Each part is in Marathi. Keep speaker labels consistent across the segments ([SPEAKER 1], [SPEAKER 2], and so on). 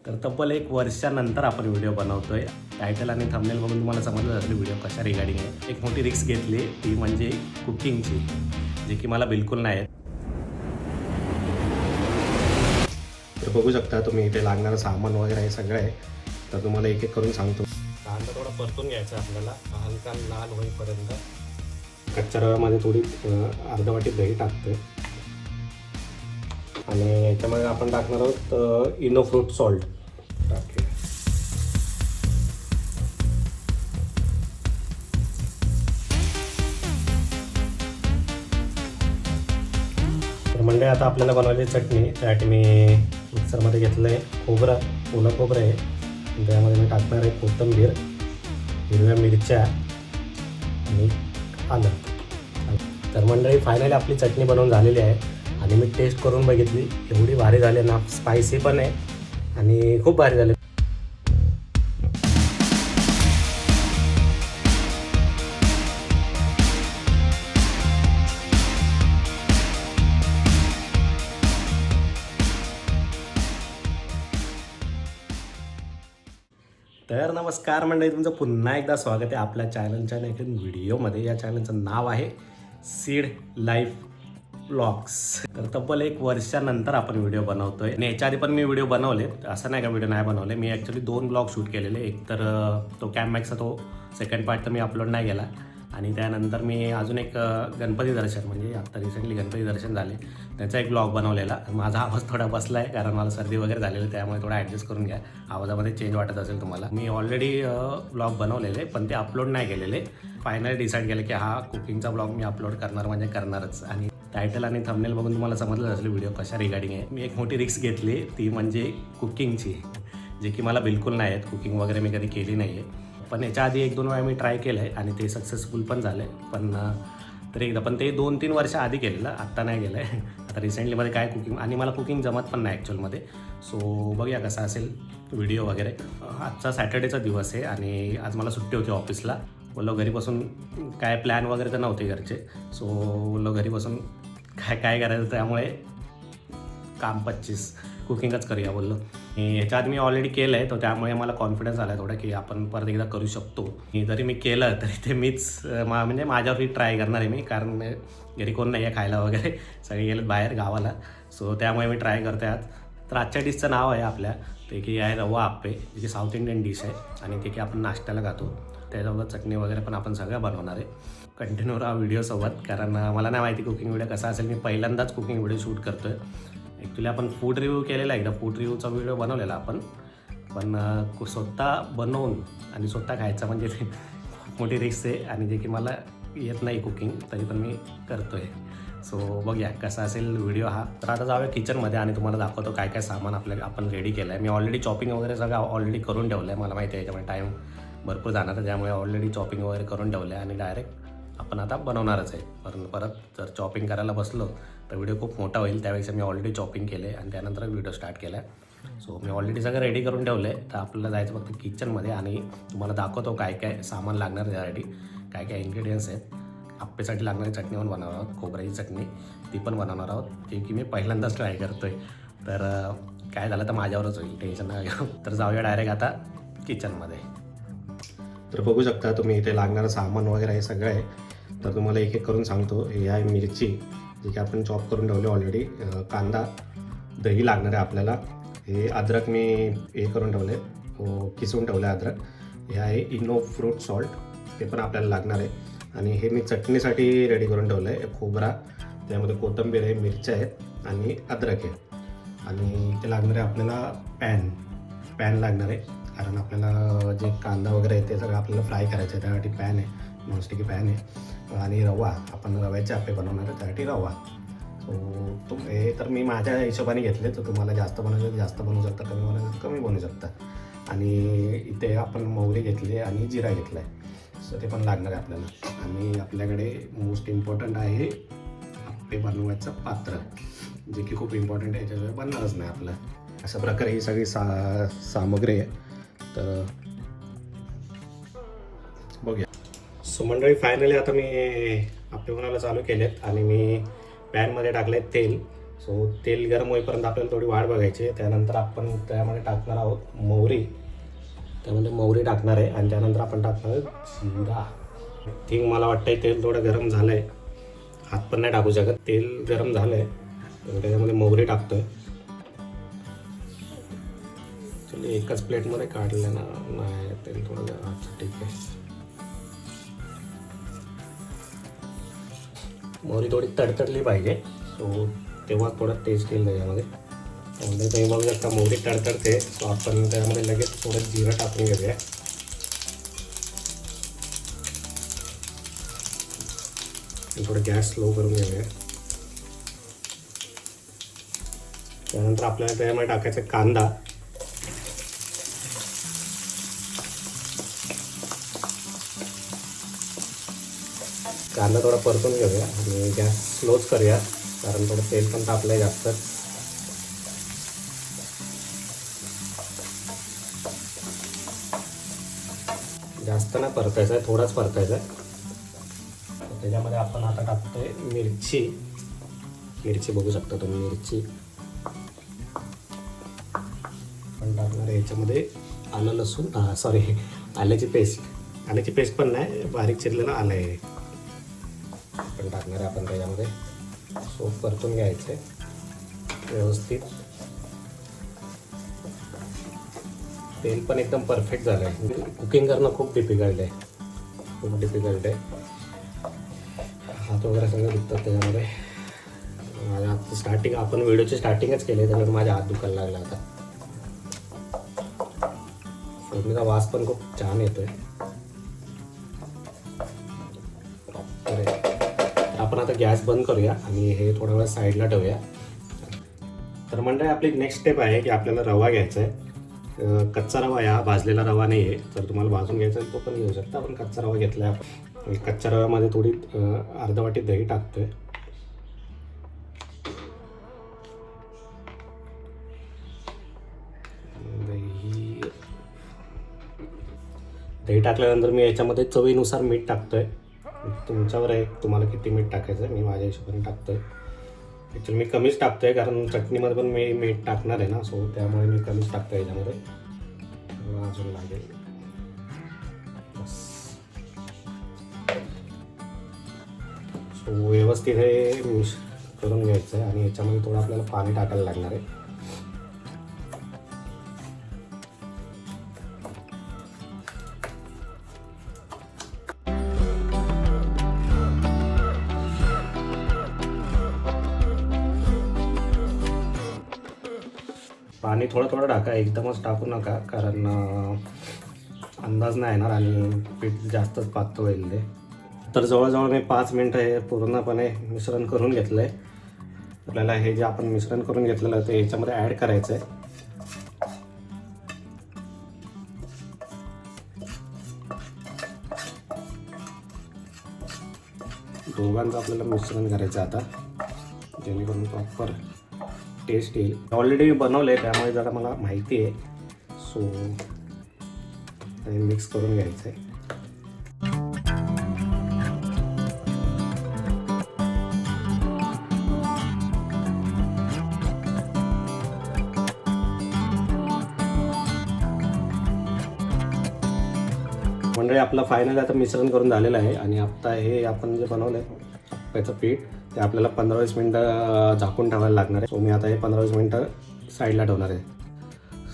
[SPEAKER 1] तर तब्बल 1 वर्षानंतर आपण व्हिडिओ बनवतोय. टायटल आणि थंबनेल बघून तुम्हाला समजलं असेल व्हिडिओ कशा रिगार्डिंग आहे. एक मोठी रिस्क घेतली ती म्हणजे कुकिंगची, जे की मला बिलकुल नाही येत. तर बघू शकता तुम्ही इथे लागणारं सामान वगैरे हे सगळं आहे. तर तुम्हाला एक एक करून सांगतो. कांदा थोडा परतून घ्यायचा आपल्याला हलका लाल होईपर्यंत. कच्च्या रव्यामध्ये थोडी अर्धा वाटी दही टाकते आणि याच्यामध्ये आपण टाकणार आहोत इनो फ्रूट सॉल्ट टाकते. तर म्हणजे आता आपल्याला बनवायची चटणी. त्यासाठी मी मिक्सरमध्ये घेतलं आहे खोबरं, ओलं खोबरं आहे. त्यामध्ये मी टाकणार आहे कोथिंबीर, हिरव्या मिरच्या आणि आलं. तर मंडळी फायनली आपली चटणी बनवून झालेली आहे आणि मी टेस्ट करून बघितली. एवढी भारी झाली ना, स्पायसी पण आहे आणि खूप भारी झाली. तर नमस्कार मंडळी, तुमचं पुन्हा एकदा स्वागत आहे आपल्या चॅनलच्या एका व्हिडिओमध्ये. या चॅनलचं नाव आहे सीड लाईफ व्लॉग्स. तर तब्बल 1 वर्षानंतर आपण व्हिडिओ बनवतोय आणि याच्या आधी पण मी व्हिडिओ बनवले, असं नाही का व्हिडिओ नाही बनवले. मी ॲक्च्युली 2 ब्लॉग शूट केलेले. एक तर तो कॅममॅक्सचा तो सेकंड पार्ट तर मी अपलोड नाही केला आणि त्यानंतर मी अजून एक गणपती दर्शन, म्हणजे आत्ता रिसेंटली गणपती दर्शन झाले, त्याचा एक ब्लॉग बनवलेला. माझा आवाज थोडा बसला आहे कारण मला सर्दी वगैरे झालेली आहे, त्यामुळे थोडा ॲडजस्ट करून घ्या. आवाजामध्ये चेंज वाटत असेल तुम्हाला. मी ऑलरेडी ब्लॉग बनवलेले पण ते अपलोड नाही केलेले. फायनली डिसाईड केलं की हा कुकिंगचा ब्लॉग मी अपलोड करणार म्हणजे करणारच. आणि टायटल आणि थंबनेल बघून तुम्हाला समजलं असेल व्हिडिओ कशा रिगार्डिंग आहे. मी एक मोठी रिस्क घेतली ती म्हणजे कुकिंगची, जे की मला बिलकुल नाही आहेत. कुकिंग वगैरे मी कधी केली नाही आहे. पण याच्या आधी 1-2 वेळा मी ट्राय केलं आहे आणि ते सक्सेसफुल पण झालं आहे. पण तरी एकदा, पण ते 2-3 वर्ष आधी केलेलं, आत्ता नाही केलं आहे. आता रिसेंटलीमध्ये काय कुकिंग, आणि मला कुकिंग जमत पण नाही ॲक्च्युअलमध्ये. सो बघूया कसा असेल व्हिडिओ वगैरे. आजचा सॅटर्डेचा दिवस आहे आणि आज मला सुट्टी होती ऑफिसला. बोललो घरी बसून काय प्लॅन वगैरे तर नव्हते घरचे. सो बोललो घरी बसून काय करायचं, त्यामुळे काम 25 कुकिंगच करूया बोललो. ह्याच्या आधी मी ऑलरेडी केलं आहे, तर त्यामुळे मला कॉन्फिडन्स आला आहे थोडा की आपण परत एकदा करू शकतो. जरी मी केलं तरी ते मीच म्हणजे माझ्यावरही ट्राय करणार आहे मी, कारण घरी कोण नाही आहे खायला वगैरे, सगळे गेलेत बाहेर गावाला. सो त्यामुळे मी ट्राय करते आज. तर आजच्या डिशचं नाव आहे आपल्या ते की आहे रवा आप्पे, जे की साऊथ इंडियन डिश आहे आणि ते की आपण नाश्त्याला खातो. त्याच्याबरोबर चटणी वगैरे पण आपण सगळं बनवणार आहे. कंटिन्यू राहा व्हिडिओसोबत, कारण मला नाही माहिती कुकिंग व्हिडिओ कसा असेल. मी पहिल्यांदाच कुकिंग व्हिडिओ शूट करतो आहे. ॲक्च्युली आपण फूड रिव्ह्यू केलेला आहे, एकदा फूड रिव्ह्यूचा व्हिडिओ बनवलेला आपण, पण स्वतः बनवून आणि स्वतः खायचा म्हणजे ते खूप मोठी रिस्क आहे आणि जे की मला येत नाही कुकिंग, तरी पण मी करतो आहे. सो बघूया कसा असेल व्हिडिओ हा. तर आता जाऊया किचनमध्ये आणि तुम्हाला दाखवतो काय काय सामान आपण रेडी केलं आहे. मी ऑलरेडी चॉपिंग वगैरे सगळं ऑलरेडी करून ठेवलं आहे. मला माहिती आहे याच्यामुळे टाईम भरपूर जाणार आहे, त्यामुळे ऑलरेडी चॉपिंग वगैरे करून ठेवलं आहे आणि डायरेक्ट आपण आता बनवणारच आहे. परत जर चॉपिंग करायला बसलो तर व्हिडिओ खूप मोठा होईल, त्यापेक्षा मी ऑलरेडी चॉपिंग केलं आहे आणि त्यानंतर व्हिडिओ स्टार्ट केला आहे. सो मी ऑलरेडी सगळं रेडी करून ठेवलं आहे. तर आपल्याला जायचं फक्त किचनमध्ये आणि तुम्हाला दाखवतो काय काय सामान लागणार त्यासाठी, काय काय इन्ग्रेडियंट्स आहेत. आप्पेसाठी लागणारी चटणी पण बनवणार आहोत, खोबऱ्याची चटणी ती पण बनवणार आहोत, जे की मी पहिल्यांदाच ट्राय करतो आहे. तर काय झालं तर माझ्यावरच होईल, टेन्शन नाही घेऊ. तर जाऊया डायरेक्ट आता किचनमध्ये. तर बघू शकता तुम्ही इथे लागणारं सामान वगैरे हे सगळं आहे. तर तुम्हाला एक एक करून सांगतो. हे आहे मिरची, जी की आपण चॉप करून ठेवली ऑलरेडी. कांदा, दही लागणार आहे आपल्याला. हे अद्रक मी हे करून ठेवले, किसून ठेवलं आहे अद्रक. हे आहे इनो फ्रूट सॉल्ट, ते पण आपल्याला लागणार आहे. आणि हे मी चटणीसाठी रेडी करून ठेवलं आहे. खोबरा, त्यामध्ये कोथिंबीर आहे, मिरच्या आहेत आणि अद्रक आहे. आणि ते लागणार आहे आपल्याला पॅन लागणार आहे, कारण आपल्याला जे कांदा वगैरे आहे ते सगळं आपल्याला फ्राय करायचं आहे, त्यासाठी पॅन आहे, नॉनस्टिकी पॅन आहे. आणि रवा, आपण रव्याचे आप्पे बनवणार आहे, त्यासाठी रवा. सो हे तर मी माझ्या हिशोबाने घेतले. तर तुम्हाला जास्त बनवायचं जास्त बनवू शकता, कमी बनवायचं कमी बनवू शकता. आणि इथे आपण मोहरी घेतली आणि जिरा घेतला आहे, सो ते पण लागणार आहे आपल्याला. आणि आपल्याकडे मोस्ट इम्पॉर्टंट आहे आप्पे बनवायचं पात्र, जे की खूप इम्पॉर्टंट आहे, याच्याशिवाय बनणारच नाही आपलं. अशा प्रकारे ही सगळी सामग्री आहे. तर बघूया. सो मंडळी फायनली आता मी आप्पे बनवायला चालू केलेत आणि मी पॅनमध्ये टाकलं आहे तेल. सो तेल गरम होईपर्यंत आपल्याला थोडी वाट बघायची आहे. त्यानंतर आपण त्यामध्ये टाकणार आहोत मोहरी. त्यामध्ये मोहरी टाकणार आहे आणि त्यानंतर आपण टाकणार आहे जिरा. थिंक मला वाटतं तेल थोडं गरम झालं आहे, हात पण नाही टाकू शकत. तेल गरम झालं आहे तर त्याच्यामध्ये मोहरी टाकतो आहे. चलिए एकच प्लेटमध्ये काढलं ना, नाही तेल थोडं अच्छा ठीक आहे. मोहरी थोडी तडतडली पाहिजे, सो तेव्हा थोडं टेस्ट येईल त्याच्यामध्ये. त्यामध्ये तुम्ही बघू शकता मोहरी तडतडते, सो आपण त्यामध्ये लगेच थोडं जिरं टाकून घेऊया. थोडं गॅस स्लो करून घेऊया. त्यानंतर आपल्याला त्यामध्ये टाकायचा कांदा. कांदा थोडा परतून घेऊया आणि गॅस स्लोच करूया, कारण थोडं तेल पण तापलं आहे जास्त. जास्त नाही परतायचं आहे, थोडाच परतायचा आहे. त्याच्यामध्ये आपण आता टाकतोय मिरची. मिरची बघू शकता तुम्ही, मिरची पण टाकणार आहे. याच्यामध्ये आलं लसूण सॉरी आल्याची पेस्ट. आल्याची पेस्ट पण नाही, बारीक चिरलेलं आलं आहे पण टाकणार आहे आपण त्याच्यामध्ये. सो परतून घ्यायचं आहे व्यवस्थित. तेल पण एकदम परफेक्ट झालं आहे. कुकिंग करणं खूप डिफिकल्ट आहे, खूप डिफिकल्ट आहे. हात वगैरे सगळं दुखतात त्याच्यामध्ये. माझ्या हात स्टार्टिंग, आपण व्हिडिओची स्टार्टिंगच केली आहे त्यामुळे माझ्या हात दुखायला लागला आता. फोडणीचा वास पण खूप छान येतोय. आपण आता गॅस बंद करूया आणि हे थोडा वेळ साईडला ठेवूया. तर मंडळी आपली नेक्स्ट स्टेप आहे की आपल्याला रवा घ्यायचा आहे. कच्चा रवा आहे, हा भाजलेला रवा नाही आहे. जर तुम्हाला भाजून घ्यायचा आहे तो पण घेऊ शकता. आपण कच्चा रवा घेतला आहे. आपण कच्च्या रव्यामध्ये थोडी अर्धा वाटी दही टाकतोय. दही टाकल्यानंतर मी याच्यामध्ये चवीनुसार मीठ टाकतोय. तुमच्यावर आहे तुम्हाला किती मीठ टाकायचं आहे. मी माझ्या हिशोबाने टाकतोय. ॲक्च्युली मी कमीच टाकतोय कारण चटणीमध्ये पण मी मीठ टाकणार आहे ना, सो त्यामुळे मी कमीच टाकतोय याच्यामध्ये. अजून लागेल. सो व्यवस्थित हे मिक्स करून घ्यायचं आहे आणि याच्यामध्ये थोडं आपल्याला पाणी टाकायला लागणार आहे. पाणी थोडं थोडं टाका, एकदमच टाकू नका कारण अंदाज नाही येणार आणि पीठ जास्तच पातळ होईल ते. तर जवळजवळ मी 5 मिनटं हे पूर्णपणे मिश्रण करून घेतलं आहे. आपल्याला हे जे आपण मिश्रण करून घेतलेलं आहे ते याच्यामध्ये ॲड करायचं आहे. दोघांचं आपल्याला मिश्रण करायचं आता, जेणेकरून प्रॉपर टेस्ट येईल. ऑलरेडी बनवलं आहे त्यामुळे जरा मला माहिती आहे. सो मिक्स करून घ्यायचं आहे. मंडळी आपलं फायनल आता मिश्रण करून झालेलं आहे आणि आता हे आपण जे बनवलं आहे आप्याचं पीठ ते आपल्याला 15-20 मिनटं झाकून ठेवायला लागणार आहे. सो मी आता हे 15-20 मिनटं साईडला ठेवणार आहे.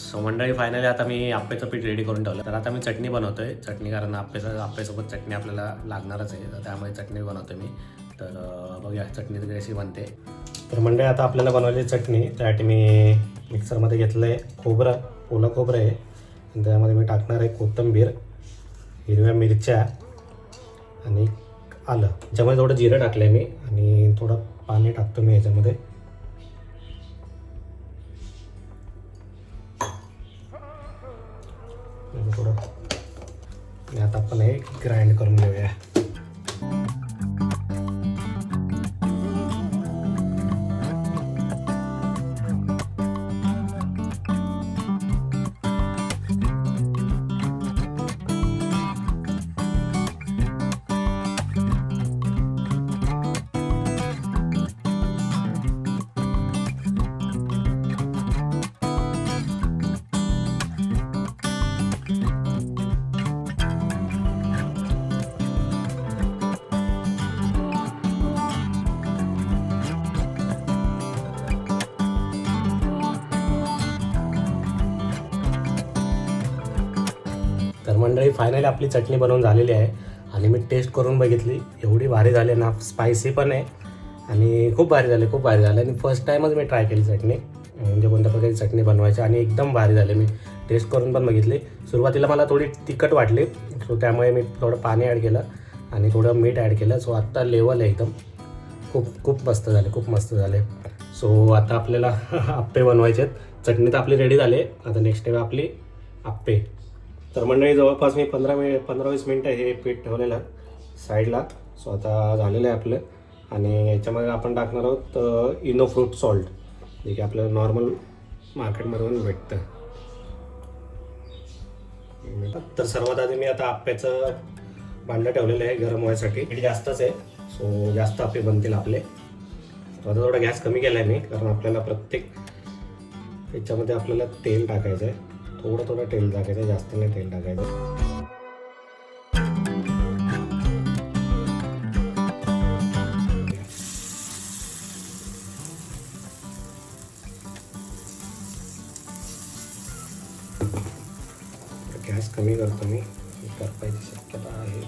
[SPEAKER 1] सो मंडळी फायनली आता मी आप्याचं पीठ रेडी करून ठेवलं. तर आता मी चटणी बनवतोय. चटणी कारण आप्यासोबत चटणी आपल्याला लागणारच आहे, तर त्यामुळे चटणी बनवतोय मी. तर बघूया चटणी कशी बनते. तर मंडळी आता आपल्याला बनवलेली चटणी, त्यासाठी मी मिक्सरमध्ये घेतलं आहे खोबरं, ओलं खोबरं आहे आणि त्यामध्ये मी टाकणार आहे कोथिंबीर, हिरव्या मिरच्या आणि आलं. याच्यामध्ये थोडं जिरं टाकलं आहे मी आणि थोडं पाणी टाकतो मी याच्यामध्ये. थोडं आता आपण हे ग्राइंड करून घेऊया. मंडळी फायनली आपली चटणी बनवून झालेली आहे आणि मी टेस्ट करून बघितली, एवढी भारी झाली ना, स्पायसी पण आहे आणि खूप भारी झाले, खूप भारी झालं. आणि फर्स्ट टाईमच मी ट्राय केली चटणी, म्हणजे कोणत्या प्रकारची चटणी बनवायची, आणि एकदम भारी झाली. मी टेस्ट करून पण बघितली. सुरुवातीला मला थोडी तिखट वाटली, सो त्यामुळे मी थोडं पाणी ॲड केलं आणि थोडं मीठ ॲड केलं. सो आत्ता लेवल आहे एकदम, खूप खूप मस्त झाले, खूप मस्त झाले. सो आता आपल्याला आप्पे बनवायचे आहेत. चटणी तर आपली रेडी झाली. आता नेक्स्ट टाईम आपली आप्पे. तर मंडळी जवळपास मी 15-20 मिनटं हे पीठ ठेवलेलं साईडला. सो आता झालेलं आहे आपलं. आणि याच्यामध्ये आपण टाकणार आहोत इनो फ्रूट सॉल्ट, जे की आपल्याला नॉर्मल मार्केटमधून भेटतं. तर सर्वात आधी मी आता आप्याचं भांडं ठेवलेलं आहे गरम व्हायसाठी. पीठ जास्तच आहे, सो जास्त आप्पे बनतील आपले. आता थोडा गॅस कमी केला आहे मी, कारण आपल्याला प्रत्येक याच्यामध्ये आपल्याला तेल टाकायचं आहे. थोडं थोडं तेल टाकायचं, जास्त नाही तेल टाकायचं. गॅस कमी करतो मी, करपायची शक्यता आहे.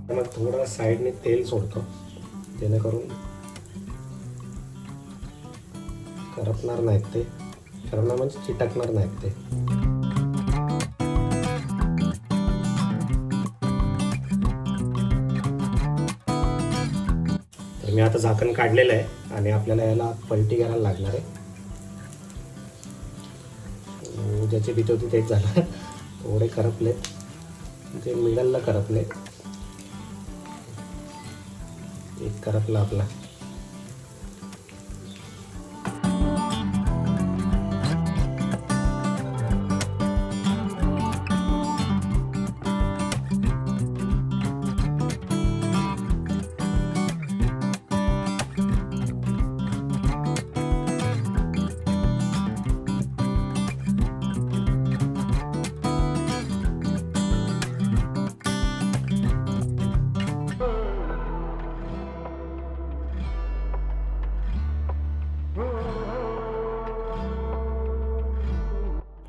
[SPEAKER 1] मग थोडं साईडने तेल सोडतो, जेणेकरून करपणार नाहीत ते. करपणार म्हणजे चिटकणार नाहीत ते. तर मी आता झाकण काढलेलं आहे आणि आपल्याला याला पलटी करायला लागणार आहे. ज्याची भीती होती तेच झालं. थोडे करपले, ते मिडलला करपले. एक करपला आपला.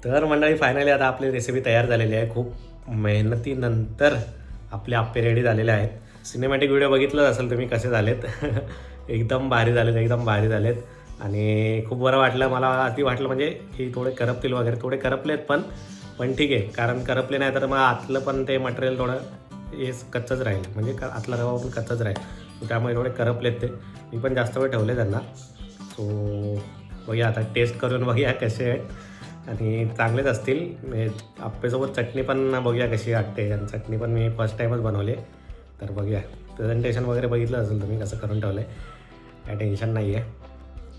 [SPEAKER 1] तर मंडळी फायनली आता आपली रेसिपी तयार झालेली आहे. खूप मेहनतीनंतर आपले आप्पे रेडी झालेले आहेत. सिनेमॅटिक व्हिडिओ बघितलंच असेल तुम्ही कसे झालेत. एकदम भारी झालेत, एकदम भारी झालेत. आणि खूप बरं वाटलं मला. अति वाटलं म्हणजे की थोडे करपतील वगैरे, थोडे करपलेत पण ठीक आहे, कारण करपले नाही तर मग आतलं पण ते मटेरियल थोडं हे कच्चंच राहील, म्हणजे आतला रवा पण कच्चाच राहील. त्यामुळे थोडे करपलेत ते. मी पण जास्त वेळ ठेवले त्यांना. सो बघूया आता, टेस्ट करून बघूया कसे आहेत. आणि चांगलेच असतील. आप्पेसोबत चटणी पण बघूया कशी वाटते. आणि चटणी पण मी फर्स्ट टाईमच बनवली, तर बघूया. प्रेझेंटेशन वगैरे बघितलं असेल तुम्ही कसं करून ठेवलं आहे, काय टेन्शन नाही आहे.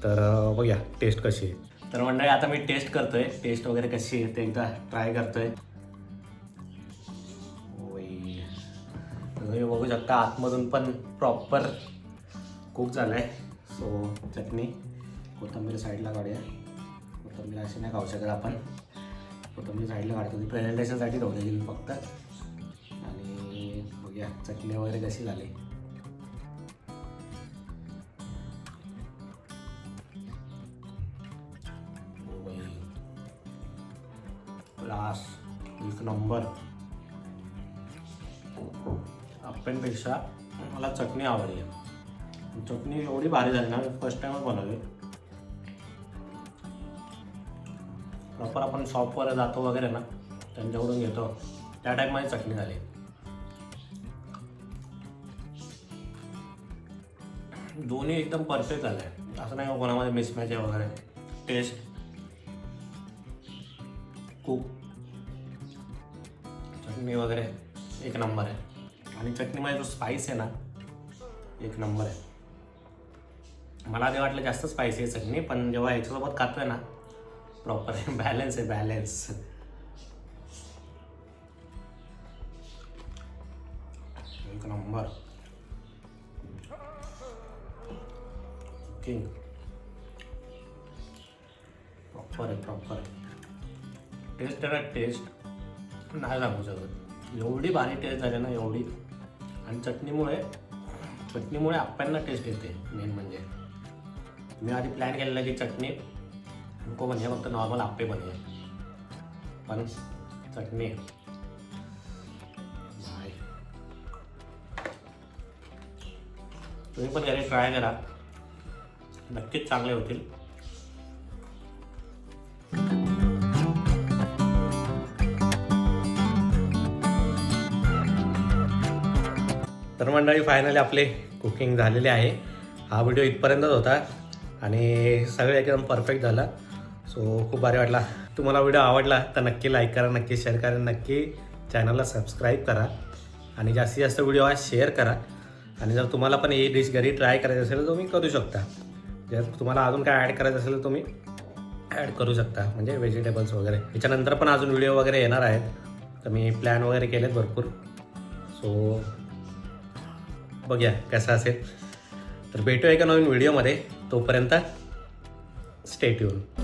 [SPEAKER 1] तर बघूया टेस्ट कशी आहे. तर मंडळी आता मी टेस्ट करतोय, टेस्ट वगैरे कशी आहे ते एकदा ट्राय करतोय. तुम्ही बघू शकता आतमधून पण प्रॉपर कुक झालं आहे. सो चटणी, कोथिंबीर साईडला काढूया. कोथिंबीर अशी नाही खाऊ शकत आपण, कोथिंबीर साईडला काढतो. ती प्रेझेंटेशनसाठी ठेवलेली मी फक्त. आणि बघूया चटणी वगैरे कशी झाली. क्लास, एक नंबर. आप्प्यांपेक्षा मला चटणी आवडली. चटणी एवढी भारी झाली ना, फर्स्ट टाइमच बनवली. प्रॉपर आपण शॉपवर जातो वगैरे ना, त्यांच्याकडून घेतो त्या टाईपमध्ये चटणी झाली. दोन्ही एकदम परफेक्ट झालं आहे. असं नाही कोणामध्ये मिसमॅच आहे वगैरे. टेस्ट, खूप चटणी वगैरे एक नंबर आहे. आणि चटणीमध्ये जो स्पाइस आहे ना, एक नंबर आहे. मला आधी वाटलं जास्त स्पायसी आहे चटणी, पण जेव्हा ह्याच्यासोबत खातोय ना, प्रॉपर आहे, बॅलन्स आहे, बॅलन्स. एक नंबर. किंग, प्रॉपर आहे, प्रॉपर आहे. टेस्ट आहे ना, टेस्ट नाही सांगू शकत. एवढी भारी टेस्ट झाली ना, एवढी. आणि चटणीमुळे आप्प्यांना टेस्ट येते. मेन म्हणजे मी आधी प्लॅन केलेला की चटणी नको म्हणजे फक्त नॉर्मल आप्पे बने, पण चटणी नाही. तुम्ही पण घरी ट्राय करा, नक्कीच चांगले होतील. तर मंडळी फायनली आपले कुकिंग झालेले आहे. हा व्हिडिओ इथपर्यंतच होता आणि सगळं एकदम परफेक्ट झालं. सो खूप भारी वाटला. तुम्हाला व्हिडिओ आवडला तर नक्की लाईक करा, नक्की शेअर करा, नक्की चॅनलला सबस्क्राईब करा आणि जास्तीत जास्त व्हिडिओ हा शेअर करा. आणि जर तुम्हाला पण ही डिश घरी ट्राय करायची असेल तर तुम्ही करू शकता. जर तुम्हाला अजून काय ॲड करायचं असेल तर तुम्ही ॲड करू शकता, म्हणजे व्हेजिटेबल्स वगैरे. याच्यानंतर पण अजून व्हिडिओ वगैरे येणार आहेत, तर मी प्लॅन वगैरे केलेत भरपूर. सो बघूया कसं असेल. तर भेटूया एका नवीन व्हिडिओमध्ये. तोपर्यंत स्टे ट्यून.